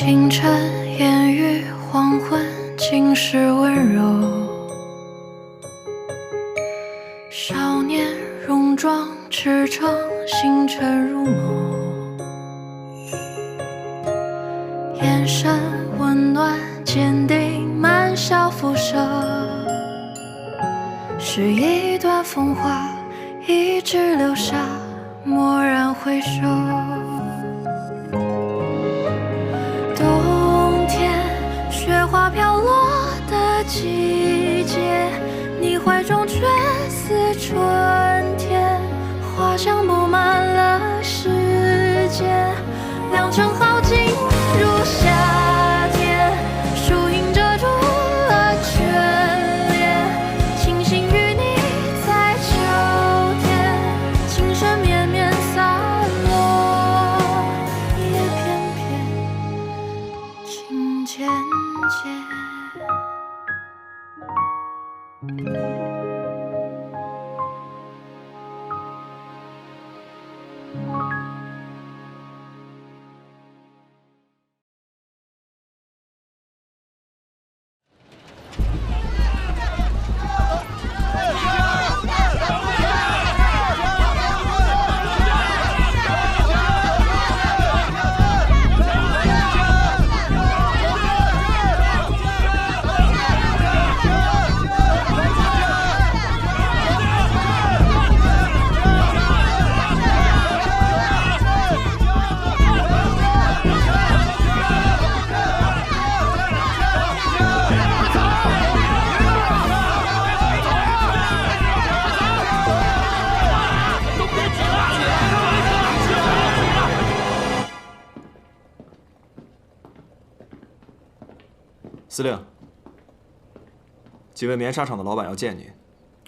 清晨烟雨，黄昏尽是温柔。少年戎装驰骋，星辰如眸。眼神温暖坚定，满笑辐射。是一段风华，一直留下，蓦然回首。冬天，雪花飘落的季节，你怀中却似春天，花香布满了世界。良辰好景如夏天，树影遮住了眷恋，庆幸与你在秋天，情深绵绵洒落，也偏偏情渐渐。司令，几位棉纱厂的老板要见您。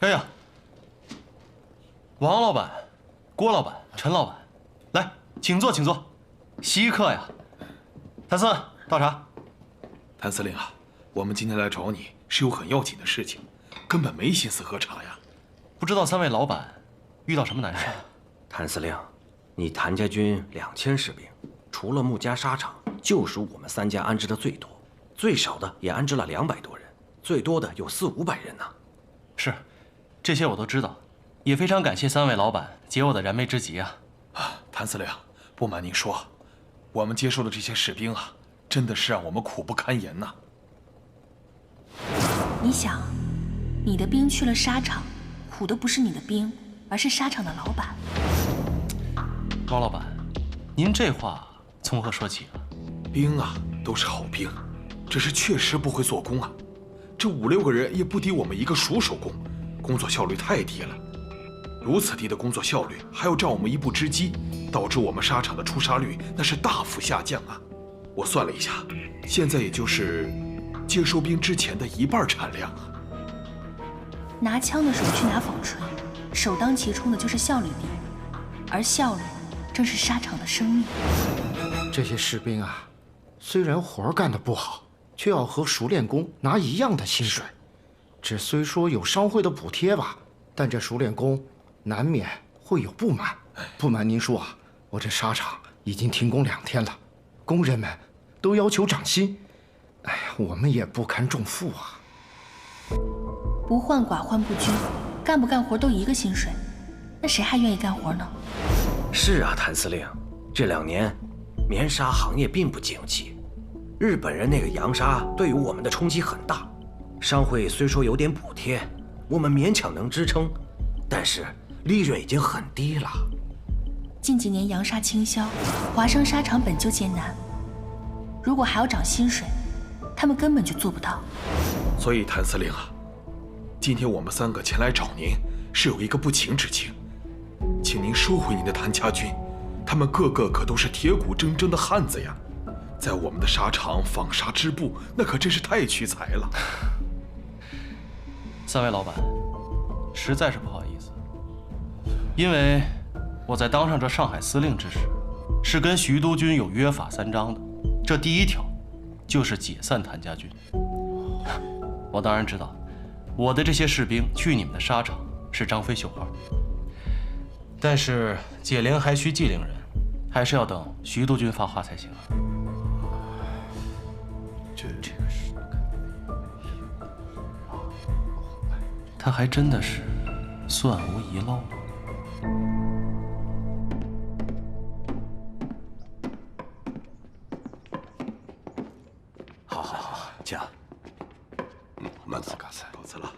哎呀，王老板、郭老板、陈老板，来，请坐，请坐，稀客呀。谭司，倒茶。谭司令啊，我们今天来找你是有很要紧的事情，根本没心思喝茶呀。不知道三位老板遇到什么难事？谭司令，你谭家军2000士兵，除了穆家纱厂，就属我们3家安置的最多。最少的也安置了200多人，最多的有400-500人呢。是，这些我都知道，也非常感谢3位老板解我的燃眉之急啊！谭司令，不瞒您说，我们接收的这些士兵啊，真的是让我们苦不堪言呐。你想，你的兵去了纱厂，苦的不是你的兵，而是纱厂的老板。王老板，您这话从何说起啊？兵啊，都是好兵。只是确实不会做工啊，这5、6个人也不敌我们一个熟手工，工作效率太低了。如此低的工作效率，还要占我们一步之机，导致我们纱厂的出纱率那是大幅下降啊。我算了一下，现在也就是接收兵之前的1半产量啊。拿枪的手去拿纺锤，首当其冲的就是效率低，而效率正是纱厂的生命。这些士兵啊，虽然活干得不好，却要和熟练工拿一样的薪水。这虽说有商会的补贴吧，但这熟练工难免会有不满。不瞒您说啊，我这纱厂已经停工2天了，工人们都要求涨薪。哎呀，我们也不堪重负啊。不患寡患不均，干不干活都一个薪水，那谁还愿意干活呢？是啊，谭司令，这2年棉纱行业并不景气。日本人那个洋纱对于我们的冲击很大，商会虽说有点补贴，我们勉强能支撑，但是利润已经很低了。近几年洋纱倾销，华商纱厂本就艰难，如果还要涨薪水，他们根本就做不到。所以谭司令啊，今天我们3个前来找您，是有一个不情之请，请您收回您的谭家军，他们个个可都是铁骨铮铮的汉子呀。在我们的纱厂纺纱织布，那可真是太屈才了。3位老板，实在是不好意思，因为我在当上这上海司令之时，是跟徐督军有约法3章的。这第1条就是解散谭家军。我当然知道，我的这些士兵去你们的纱厂是张飞绣花，但是解铃还需系铃人，还是要等徐督军发话才行啊。这个是，他还真的是算无遗漏。好，请。慢走。告辞了。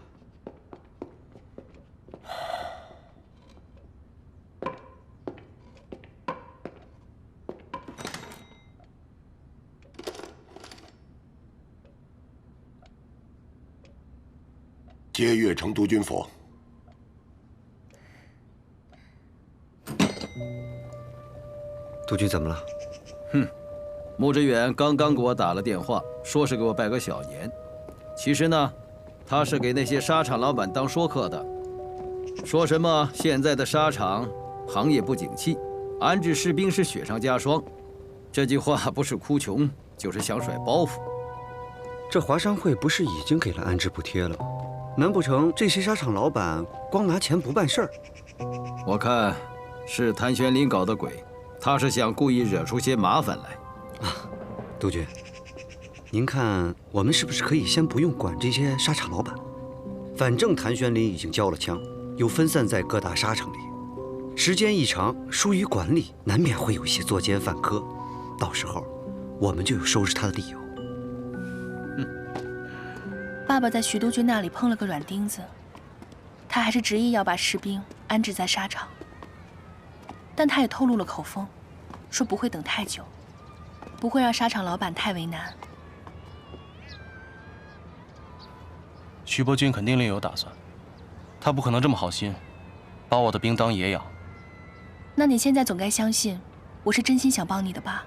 接阅成都军府。督军怎么了？穆志远刚刚给我打了电话，说是给我拜个小年。其实呢，他是给那些纱厂老板当说客的，说什么现在的纱厂行业不景气，安置士兵是雪上加霜。这句话不是哭穷，就是想甩包袱。这华商会不是已经给了安置补贴了吗？难不成这些纱厂老板光拿钱不办事儿？我看是谭玄林搞的鬼，他是想故意惹出些麻烦来。督军，您看我们是不是可以先不用管这些纱厂老板？反正谭玄林已经交了枪，又分散在各大纱厂里，时间一长，疏于管理，难免会有一些作奸犯科。到时候，我们就有收拾他的理由。爸爸在徐督军那里碰了个软钉子，他还是执意要把士兵安置在纱厂，但他也透露了口风，说不会等太久，不会让纱厂老板太为难。徐伯钧肯定另有打算，他不可能这么好心，把我的兵当野养。那你现在总该相信，我是真心想帮你的吧？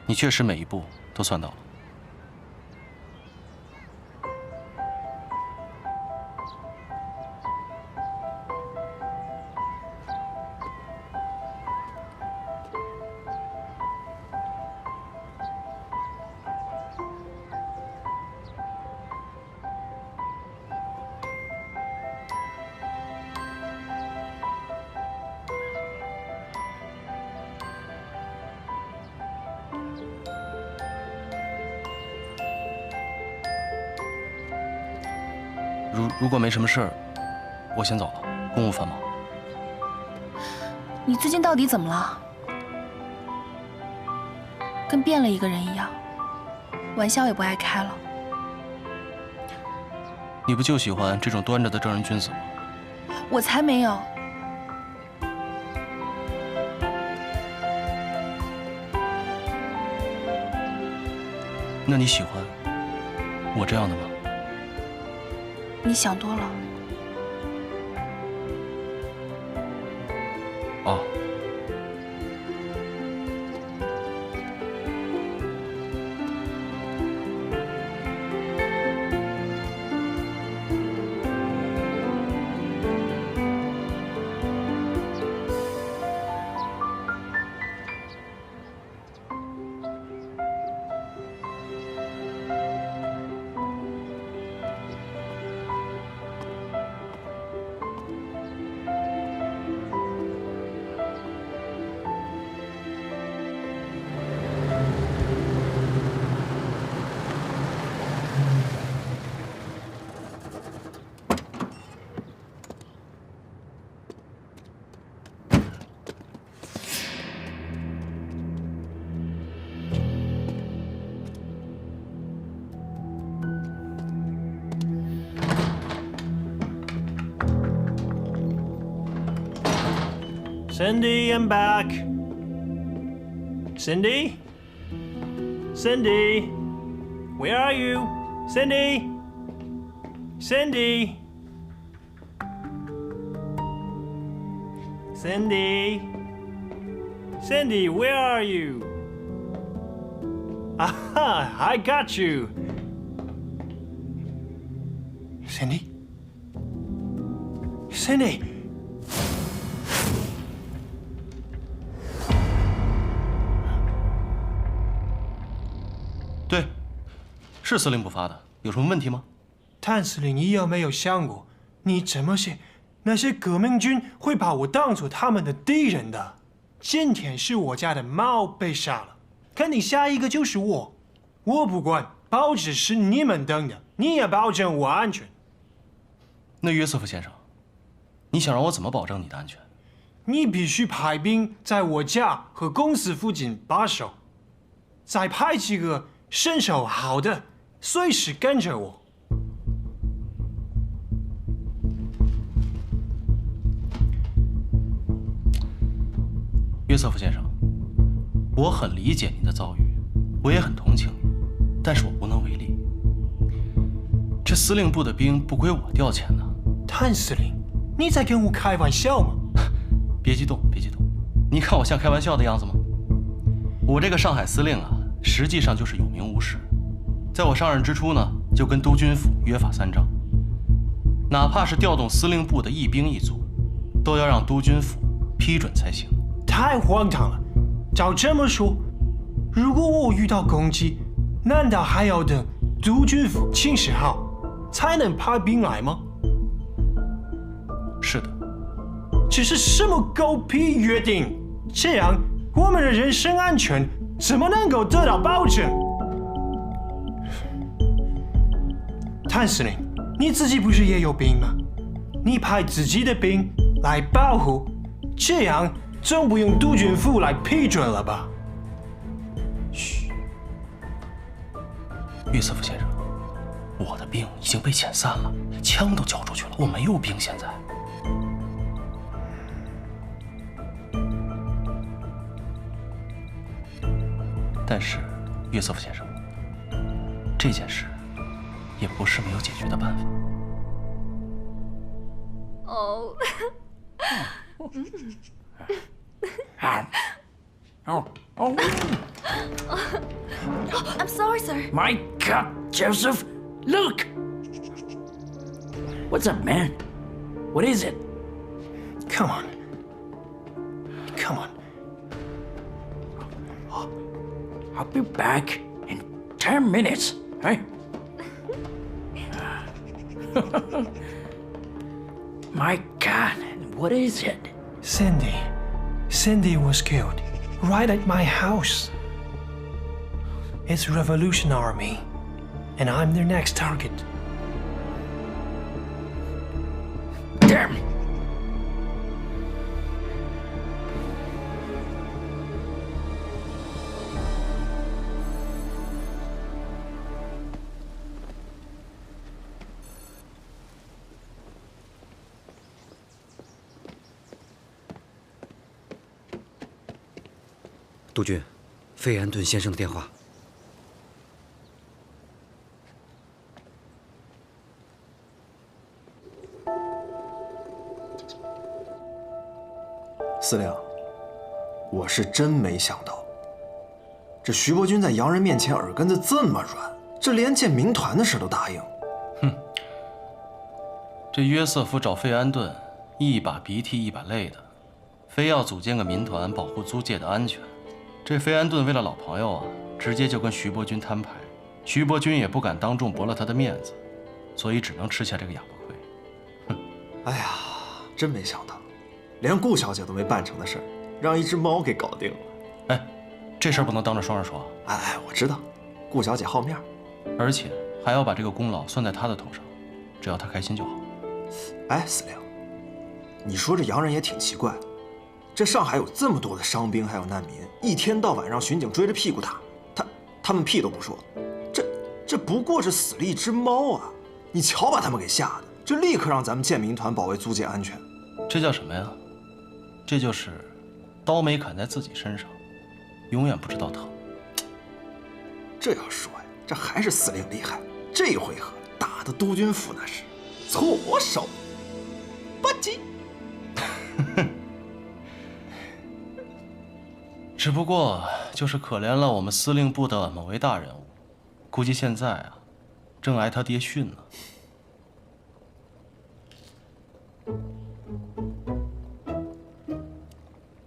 你确实每一步都算到了。如果没什么事儿，我先走了，公务繁忙。你最近到底怎么了？跟变了一个人一样，玩笑也不爱开了。你不就喜欢这种端着的正人君子吗？我才没有。那你喜欢我这样的吗？你想多了。哦。Cindy, I'm back. Cindy? Cindy? Where are you? Cindy? Cindy? Cindy? Cindy, where are you? Aha, I got you. Cindy? Cindy? 对，是司令部发的，有什么问题吗？谭司令，你有没有想过，你这么写，那些革命军会把我当作他们的敌人的。今天是我家的猫被杀了，肯定下一个就是我。我不管，报纸是你们登的，你也保证我安全。那约瑟夫先生，你想让我怎么保证你的安全？你必须派兵在我家和公司附近把守，再派几个身手好的，随时跟着我。约瑟夫先生，我很理解您的遭遇，我也很同情你，但是我无能为力。这司令部的兵不归我调遣呢。谭司令，你在跟我开玩笑吗？别激动，别激动，你看我像开玩笑的样子吗？我这个上海司令啊，实际上就是有名无实。在我上任之初呢，就跟督军府约法三章，哪怕是调动司令部的一兵一卒，都要让督军府批准才行。太荒唐了！照这么说，如果我遇到攻击，难道还要等督军府请示好才能派兵来吗？是的。这是什么狗屁约定？这样我们的人身安全怎么能够得到保证？谭司令，你自己不是也有兵吗？你派自己的兵来保护，这样总不用督军府来批准了吧？嘘，约瑟夫先生，我的兵已经被遣散了，枪都交出去了，我没有兵现在。但是，约瑟夫先生，这件事也不是没有解决的办法。哦，I'm sorry, sir. My God, Joseph, look! What's up, man? What is it? Come on. Come on. I'll be back in 10 minutes, right? My God, what is it? Cindy. Cindy was killed right at my house. It's Revolution Army, and I'm their next target. Damn! ——督军，费安顿先生的电话。司令，我是真没想到，这徐伯钧在洋人面前耳根子这么软，这连建民团的事都答应。哼，这约瑟夫找费安顿，一把鼻涕一把泪的，非要组建个民团保护租界的安全。这费安顿为了老朋友啊，直接就跟徐伯钧摊牌，徐伯钧也不敢当众驳了他的面子，所以只能吃下这个哑巴亏。哼，哎呀，真没想到，连顾小姐都没办成的事儿，让一只猫给搞定了。哎，这事儿不能当着双人说。哎，我知道，顾小姐好面儿，而且还要把这个功劳算在她的头上，只要她开心就好。哎，司令，你说这洋人也挺奇怪。这上海有这么多的伤兵还有难民，一天到晚让巡警追着屁股打，他们屁都不说。这不过是死了一只猫啊！你瞧把他们给吓的，这立刻让咱们建民团保卫租界安全。这叫什么呀？这就是刀没砍在自己身上，永远不知道疼。这要说呀，这还是司令厉害。这回合打的督军府那是措手不及。只不过就是可怜了我们司令部的某位大人物，估计现在啊，正挨他爹训呢。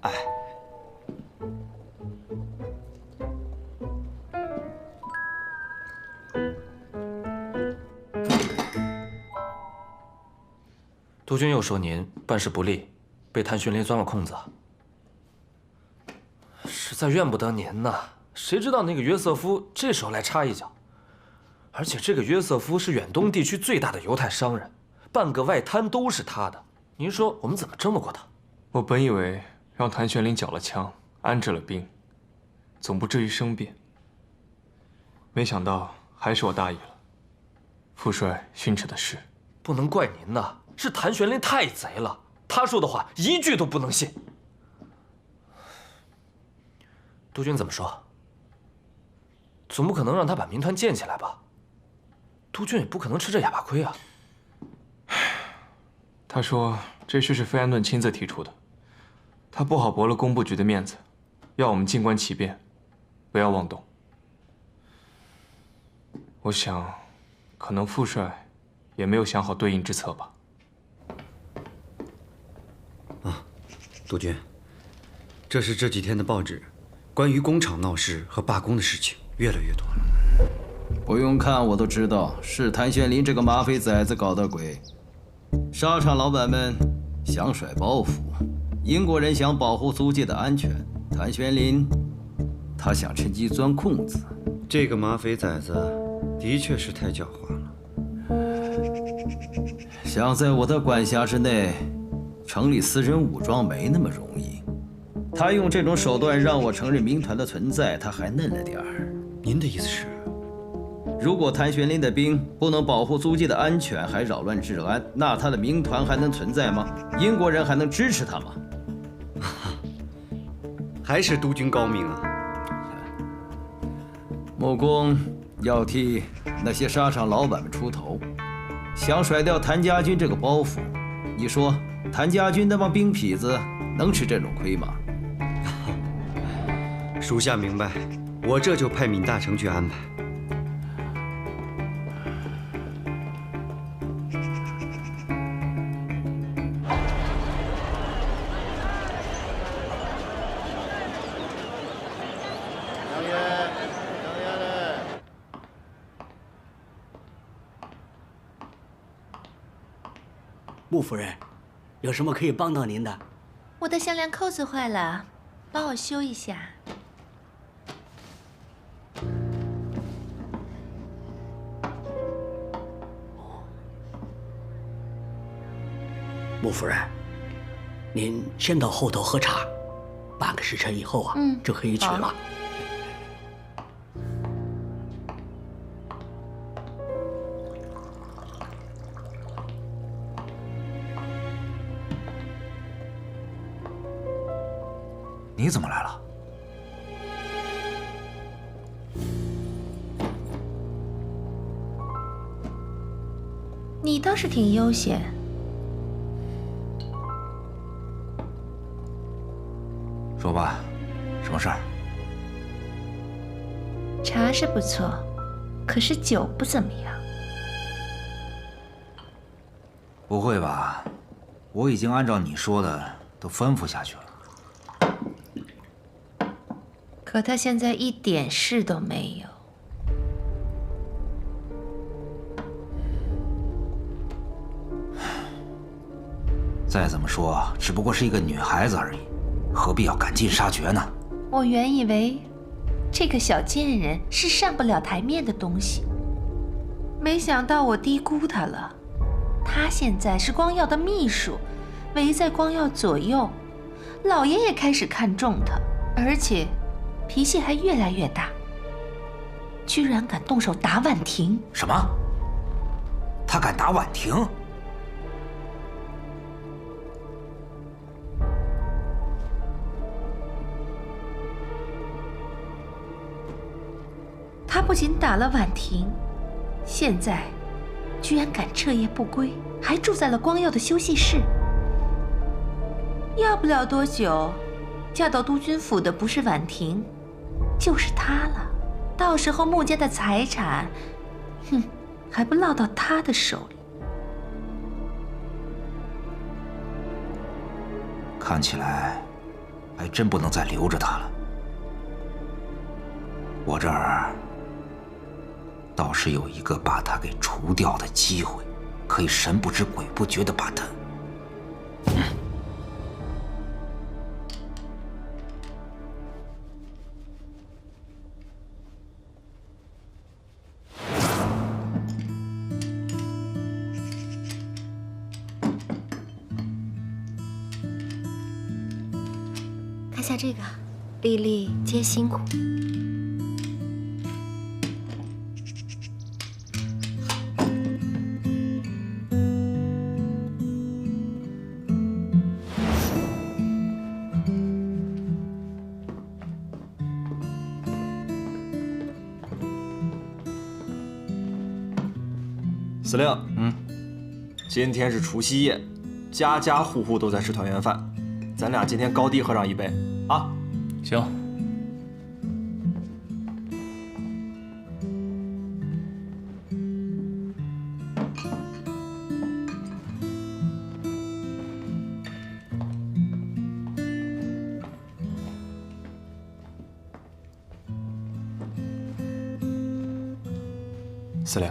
哎，督军又说您办事不力，被谭巡林钻了空子。实在怨不得您呐，谁知道那个约瑟夫这时候来插一脚？而且这个约瑟夫是远东地区最大的犹太商人，半个外滩都是他的。您说我们怎么争得过他？我本以为让谭玄龄缴了枪，安置了兵，总不至于生变。没想到还是我大意了。副帅训斥的是，不能怪您呐，是谭玄龄太贼了，他说的话一句都不能信。督军怎么说？总不可能让他把民团建起来吧？督军也不可能吃这哑巴亏啊。他说这事是费安顿亲自提出的，他不好驳了工部局的面子，要我们静观其变，不要妄动。我想，可能副帅也没有想好对应之策吧。督军，这是这几天的报纸，关于工厂闹事和罢工的事情越来越多了。不用看我都知道，是谭玄龄这个马匪崽子搞的鬼。沙场老板们想甩包袱，英国人想保护租界的安全，谭玄龄他想趁机钻空子。这个马匪崽子的确是太狡猾了。想在我的管辖之内成立私人武装没那么容易。他用这种手段让我承认民团的存在，他还嫩了点儿。您的意思是，如果谭玄龄的兵不能保护租界的安全，还扰乱治安，那他的民团还能存在吗？英国人还能支持他吗？还是督军高明啊！穆公要替那些沙场老板们出头，想甩掉谭家军这个包袱。你说谭家军那帮兵痞子能吃这种亏吗？属下明白，我这就派闵大成去安排。穆夫人，有什么可以帮到您的？我的项链扣子坏了，帮我修一下。穆夫人，您先到后头喝茶，半个时辰以后啊，就可以取了。你怎么来了？你倒是挺悠闲。说吧，什么事儿？茶是不错，可是酒不怎么样。不会吧？我已经按照你说的都吩咐下去了。可他现在一点事都没有。再怎么说，只不过是一个女孩子而已，何必要赶尽杀绝呢？我原以为这个小贱人是上不了台面的东西，没想到我低估她了。她现在是光耀的秘书，围在光耀左右，老爷也开始看重她，而且脾气还越来越大，居然敢动手打婉婷。什么？他敢打婉婷？他不仅打了婉婷，现在居然敢彻夜不归，还住在了光耀的休息室。要不了多久，嫁到督军府的不是婉婷，就是他了。到时候穆家的财产，还不落到他的手里。看起来，还真不能再留着他了。我这儿倒是有一个把他给除掉的机会，可以神不知鬼不觉地把他……下这个，粒粒皆辛苦。司令，今天是除夕夜，家家户户都在吃团圆饭，咱俩今天高低喝上一杯啊！行。司令，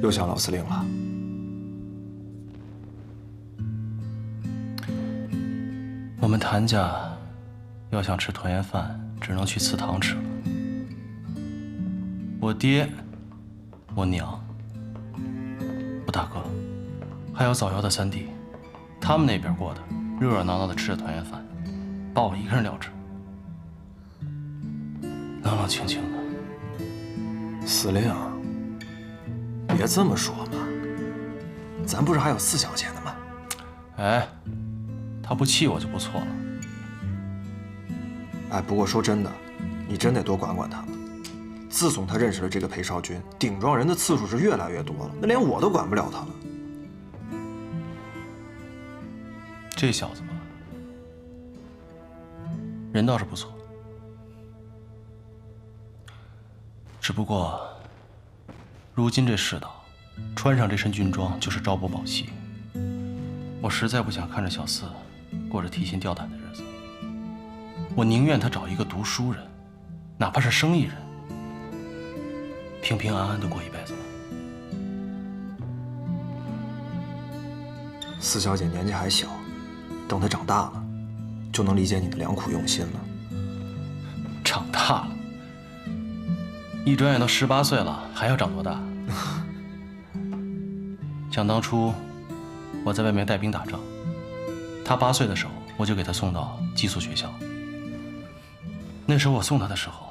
又想老司令了。我们谭家要想吃团圆饭，只能去祠堂吃了。我爹、我娘、我大哥，还有早夭的三弟，他们那边过的热热闹闹的吃着团圆饭，把我一个人撂这，冷冷清清的。司令，别这么说嘛，咱不是还有四小姐呢吗？哎，她不气我就不错了。哎，不过说真的，你真得多管管她了。自从她认识了这个裴少君，顶撞人的次数是越来越多了，那连我都管不了她了。这小子吧，人倒是不错。只不过，如今这世道，穿上这身军装就是朝不保夕。我实在不想看着小四过着提心吊胆的日子。我宁愿他找一个读书人，哪怕是生意人，平平安安的过一辈子吧。四小姐年纪还小，等她长大了，就能理解你的良苦用心了。长大了。一转眼都18岁了，还要长多大？想当初，我在外面带兵打仗，他8岁的时候，我就给他送到寄宿学校。那时候我送他的时候，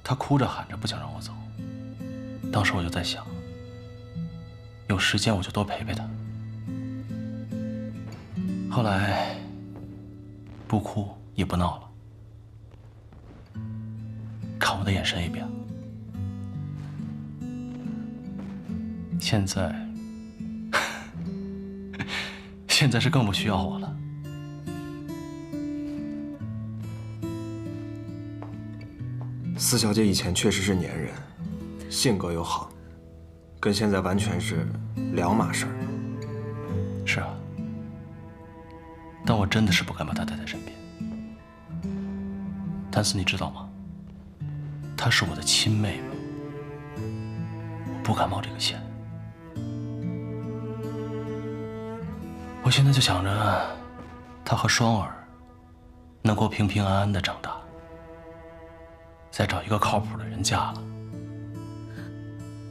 他哭着喊着不想让我走。当时我就在想，有时间我就多陪陪他。后来，不哭也不闹了，看我的眼神也变了。现在是更不需要我了。四小姐以前确实是粘人，性格又好，跟现在完全是两码事儿。是啊，但我真的是不敢把她带在身边。谭四，你知道吗？她是我的亲妹妹，我不敢冒这个险。我现在就想着，他和双儿能够平平安安的长大，再找一个靠谱的人嫁了，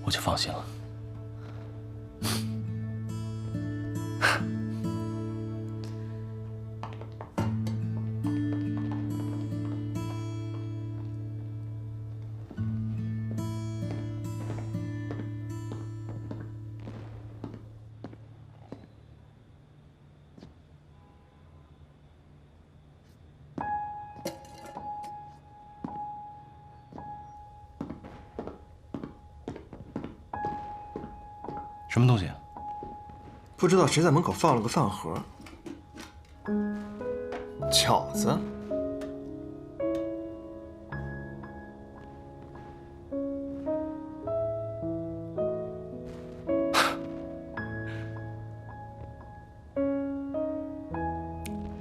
我就放心了。什么东西啊？不知道谁在门口放了个饭盒，饺子。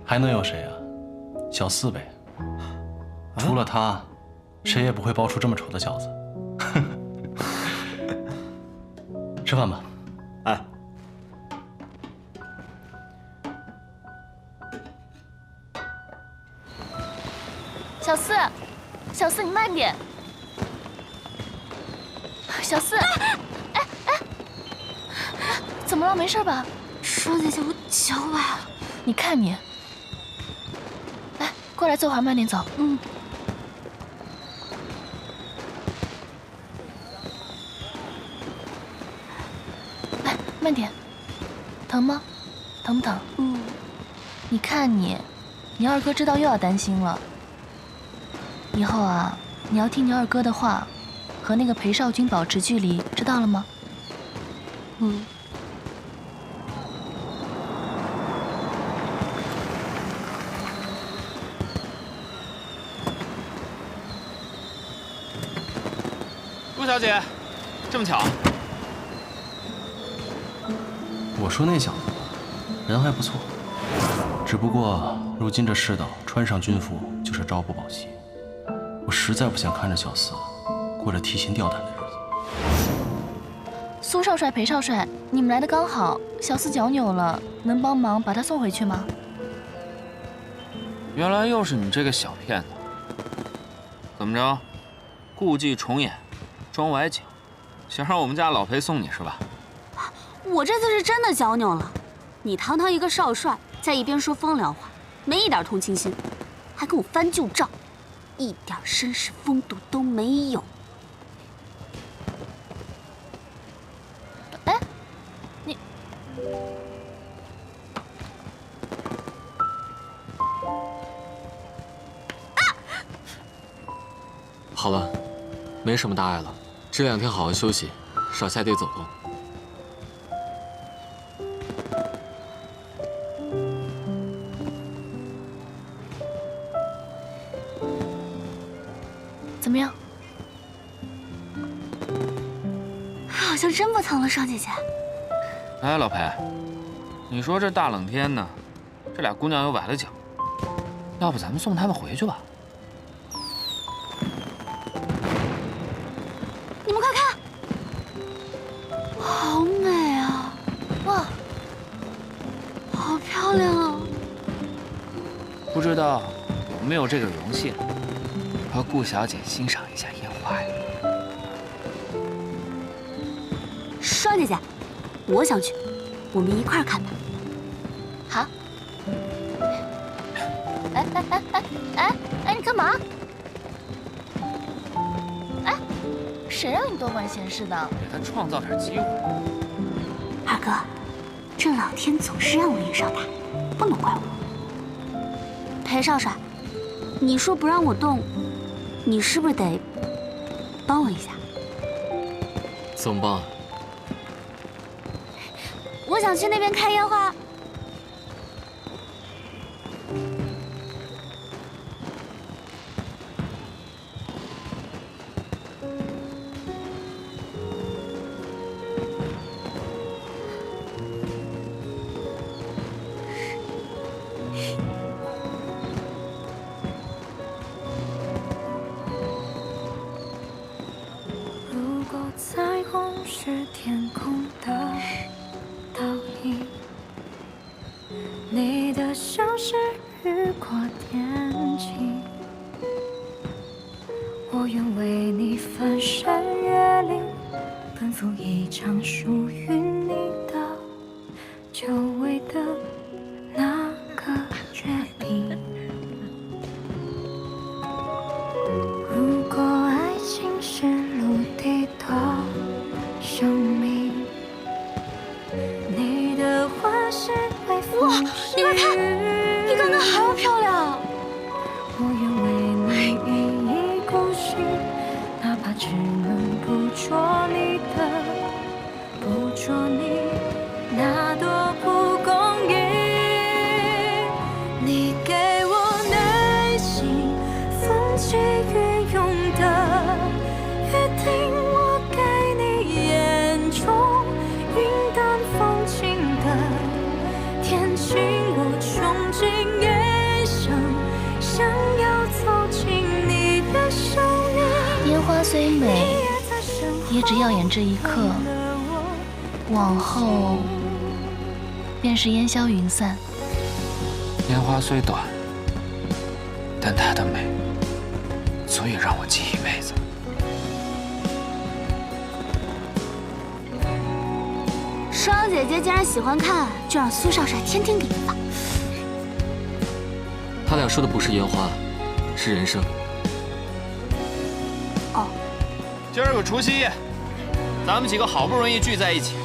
还能有谁啊？小四呗。除了他，谁也不会包出这么丑的饺子。吃饭吧。哎，小四，小四，你慢点。小四，哎，怎么了？没事吧？双姐姐，我脚崴了。你看你，过来坐会儿，慢点走。嗯。来，慢点。疼吗？疼不疼？嗯。你看你二哥知道又要担心了。以后啊，你要听你二哥的话，和那个裴少君保持距离，知道了吗？嗯。陆小姐，这么巧。我说那小子人还不错，只不过如今这世道，穿上军服就是朝不保夕。我实在不想看着小厮过着提心吊胆的日子。苏少帅、裴少帅，你们来的刚好，小厮脚扭了，能帮忙把他送回去吗？原来又是你这个小骗子！怎么着，故伎重演，装崴脚，想让我们家老裴送你是吧？我这次是真的脚扭了，你堂堂一个少帅，在一边说风凉话，没一点同情心，还跟我翻旧账，一点绅士风度都没有。哎，你。好了，没什么大碍了。这2天好好休息，少下地走动。怎么样？好像真不疼了，双姐姐。哎，老裴，你说这大冷天的，这俩姑娘又崴了脚，要不咱们送她们回去吧？你们快看，好美啊！哇，好漂亮啊！不知道有没有这个荣幸，和顾小姐欣赏一下烟花呀？双姐姐，我想去，我们一块儿看吧。好。哎，你干嘛？哎，谁让你多管闲事的？给她创造点机会。二哥，这老天总是让我遇上他，不能怪我。裴少帅，你说不让我动，你是不是得帮我一下？怎么帮？我想去那边看烟花。如果彩虹是天空的倒影，你的笑是雨过天晴，我愿为你翻山越岭，奔赴一场属于你的久违的那个决定。如果爱情是陆地的生命，你的话是微风。哇，你快看，你刚刚好漂亮！我愿为你一意孤行，哪怕只能捕捉你的，捕捉你那多蒲公英。你给我内心风起云涌的约定，我给你眼中云淡风轻的天晴。我穷尽一生，想要走进你的生命。烟花虽美，也只耀眼这一刻，往后便是烟消云散。烟花虽短，但它的美足以让我记一辈子。双姐姐既然喜欢看，就让苏少帅天天给你放。他俩说的不是烟花，是人生。哦，今儿个除夕夜，咱们几个好不容易聚在一起，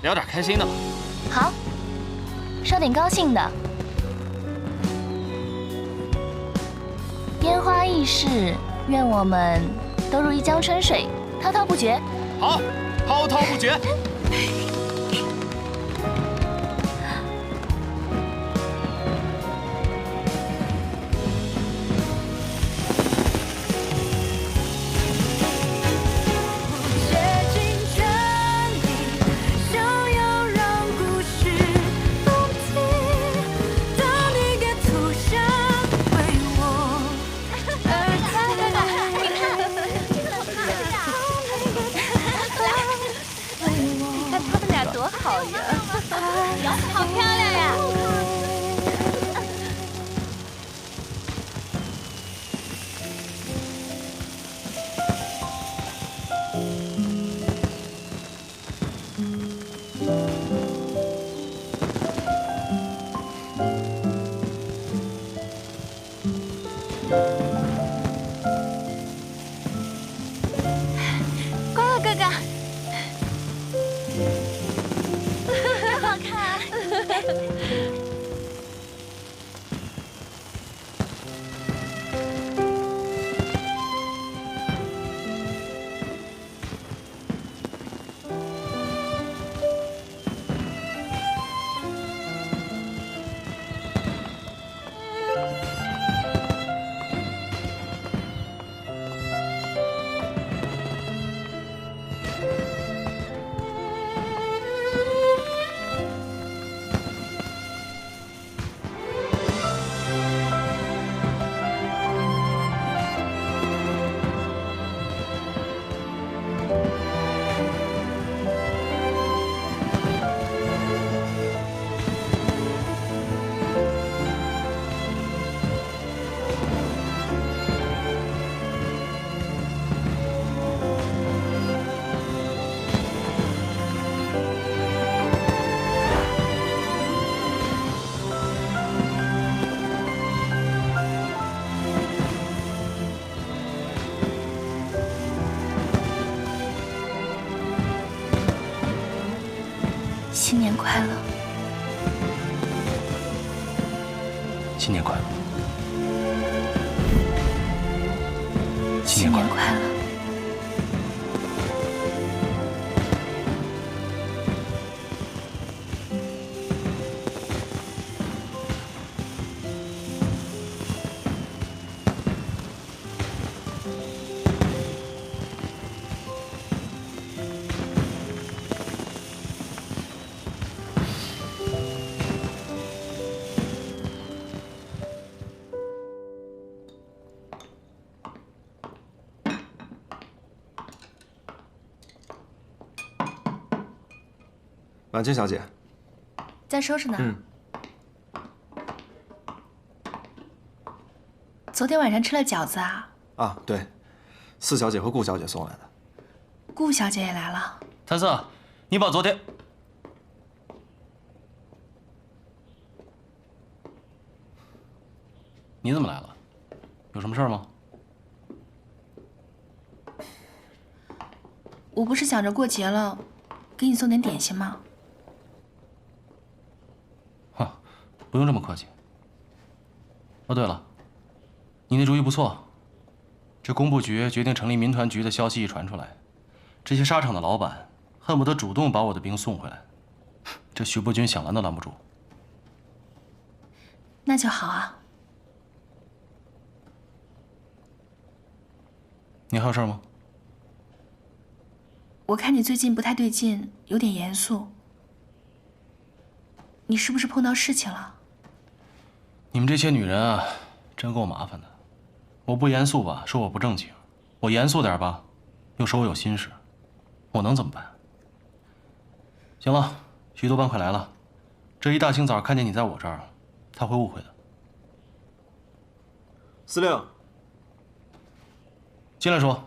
聊点开心的吧。好，说点高兴的。烟花易逝，愿我们都如一江春水，滔滔不绝。好，滔滔不绝。多好呀！好漂亮呀！乖乖哥哥。新年快乐！新年快乐！新年快乐！婉清小姐，在收拾呢。昨天晚上吃了饺子啊？啊，对，四小姐和顾小姐送来的。顾小姐也来了。谭色，你把昨天……你怎么来了？有什么事儿吗？我不是想着过节了，给你送点点心吗？不用这么客气。哦，对了，你那主意不错。这工部局决定成立民团局的消息一传出来，这些纱厂的老板恨不得主动把我的兵送回来，这徐步军想拦都拦不住。那就好啊。你还有事吗？我看你最近不太对劲，有点严肃。你是不是碰到事情了？你们这些女人啊，真够麻烦的。我不严肃吧，说我不正经；我严肃点吧，又说我有心事。我能怎么办？行了，徐督办快来了。这一大清早看见你在我这儿，他会误会的。司令，进来说。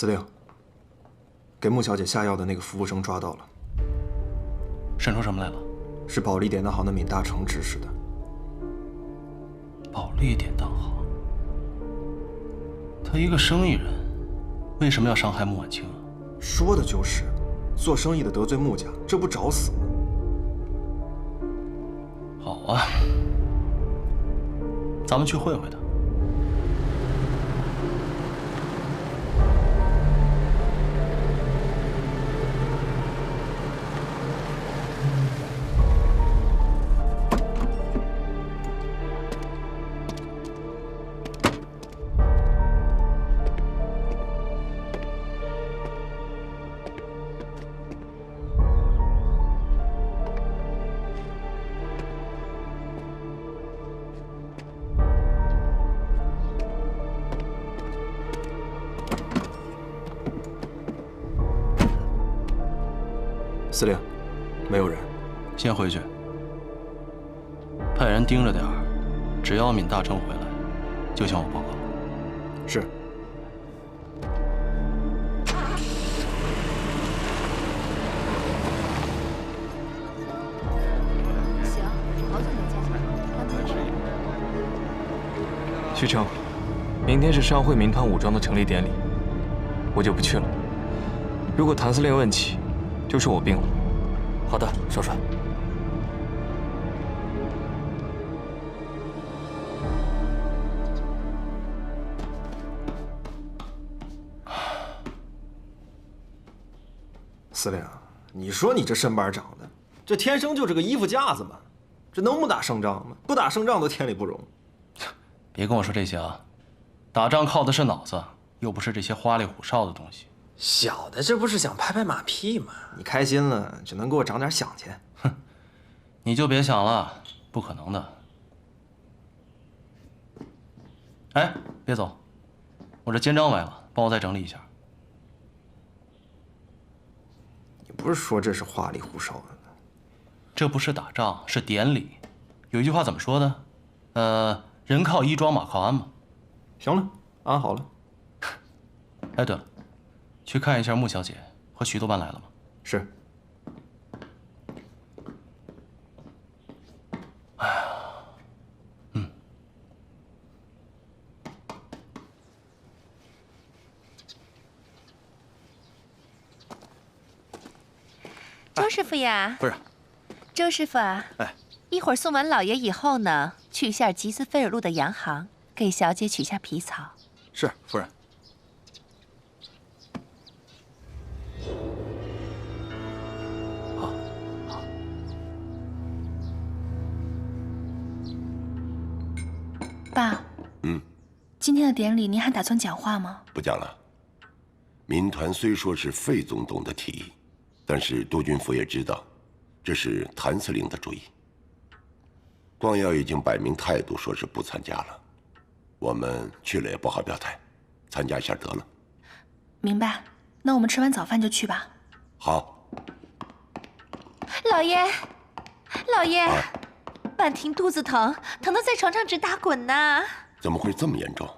司令，给穆小姐下药的那个服务生抓到了。审出什么来了？是保利典当行的闵大成指使的。保利典当行，他一个生意人，为什么要伤害穆婉清啊？说的就是，做生意的得罪穆家，这不找死吗？好啊，咱们去会会他。司令，没有人，先回去。派人盯着点儿，只要闵大成回来，就向我报告。是。行，好久没见了，刚才吃。徐成，明天是商会民团武装的成立典礼，我就不去了。如果谭司令问起，就说我病了。好的，少帅。司令，你说你这身板长的，这天生就这个衣服架子嘛，这能不打胜仗吗？不打胜仗都天理不容。别跟我说这些啊，打仗靠的是脑子，又不是这些花里胡哨的东西。小的这不是想拍拍马屁吗？你开心了就能给我长点饷钱。哼，你就别想了，不可能的。哎，别走，我这肩章歪了，帮我再整理一下。你不是说这是花里胡哨的？这不是打仗，是典礼。有一句话怎么说的？人靠衣装，马靠鞍嘛。行了，安好了。哎，对了。去看一下穆小姐和徐督办来了吗？是。哎呀，周师傅呀，不是，周师傅啊，哎，一会儿送完老爷以后呢，去一下吉斯菲尔路的洋行，给小姐取下皮草。是，夫人。爸，今天的典礼您还打算讲话吗？不讲了。民团虽说是费总统的提议，但是督军府也知道，这是谭司令的主意。光耀已经摆明态度，说是不参加了。我们去了也不好表态，参加一下得了。明白。那我们吃完早饭就去吧。好。老爷，老爷。婉婷肚子疼，疼得在床上直打滚呢。怎么会这么严重？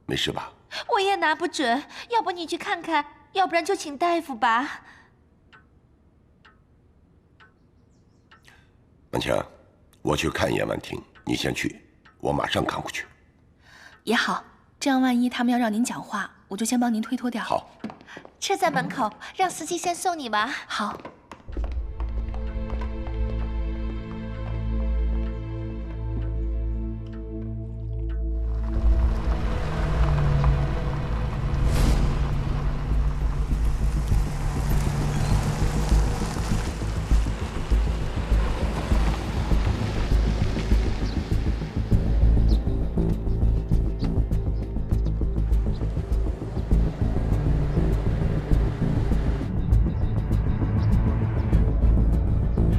没事吧？我也拿不准，要不你去看看，要不然就请大夫吧。婉清，我去看一眼婉婷，你先去，我马上赶过去。也好，这样万一他们要让您讲话，我就先帮您推脱掉。好。车在门口，让司机先送你吧。好。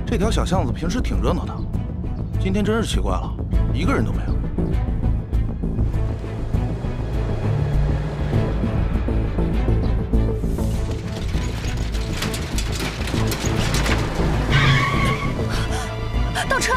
这条小巷子平时挺热闹的，今天真是奇怪了，一个人都没有。倒车！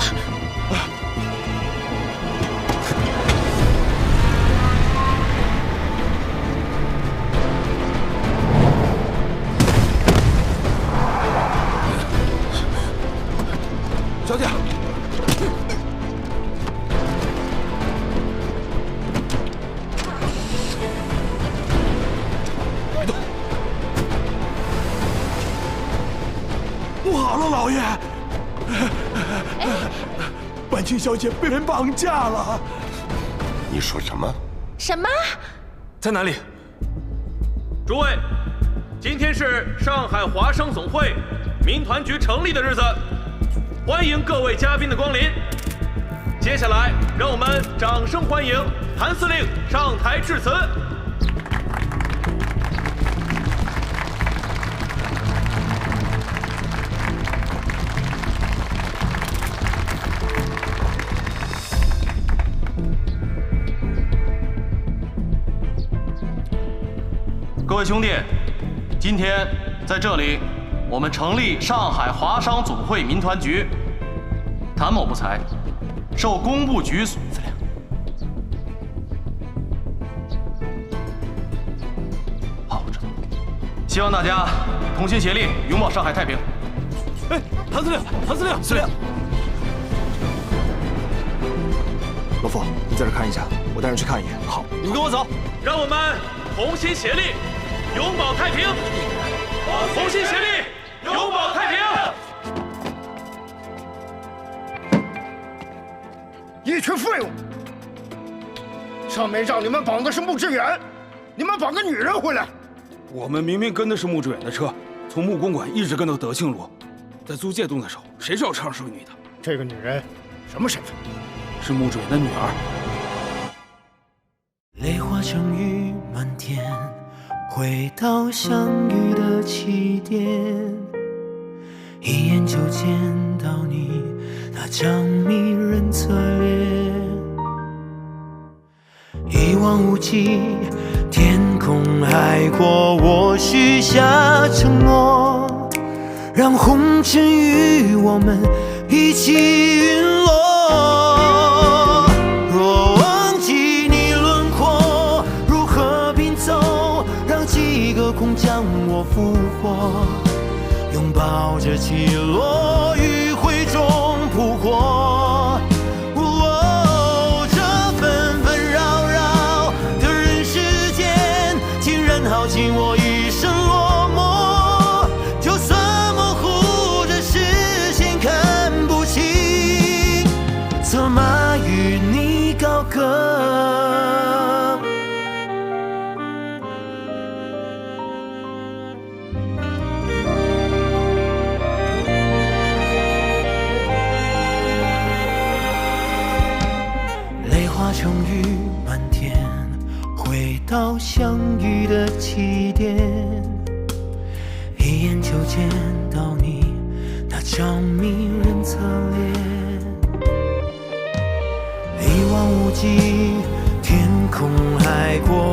不好了，老爷！婉清小姐被人绑架了。你说什么？什么？在哪里？诸位，今天是上海华商总会民团局成立的日子，欢迎各位嘉宾的光临。接下来，让我们掌声欢迎谭司令上台致辞。各位兄弟，今天在这里，我们成立上海华商总会民团局。谭某不才，受工部局司令。好，我知道。希望大家同心协力，拥抱上海太平。哎，谭司令，谭司令，司令。罗副，你在这看一下，我带人去看一眼。好，你们跟我走，让我们同心协力，拥抱太平。同心协力，拥抱太平。一群废物！上面让你们绑的是穆志远，你们绑个女人回来！我们明明跟的是穆志远的车，从穆公馆一直跟到德庆路，在租界洞的时候，谁知道车上是个女的？这个女人什么身份？是穆志远的女儿。泪化成雨满天，回到相遇的起点，一眼就见到你那张迷人侧脸，一望无际，天空海阔，我许下承诺，让红尘与我们一起陨落。若忘记你轮廓，如何拼凑，让几个空将我俘获，拥抱着起落，余晖中扑火。这纷纷扰扰的人世间，竟然耗尽我一生落寞。就算模糊着视线看不清，策马与你高歌。泪化成雨满天，回到相遇的起点，一眼就见到你那张迷人侧脸，一望无际，天空海阔，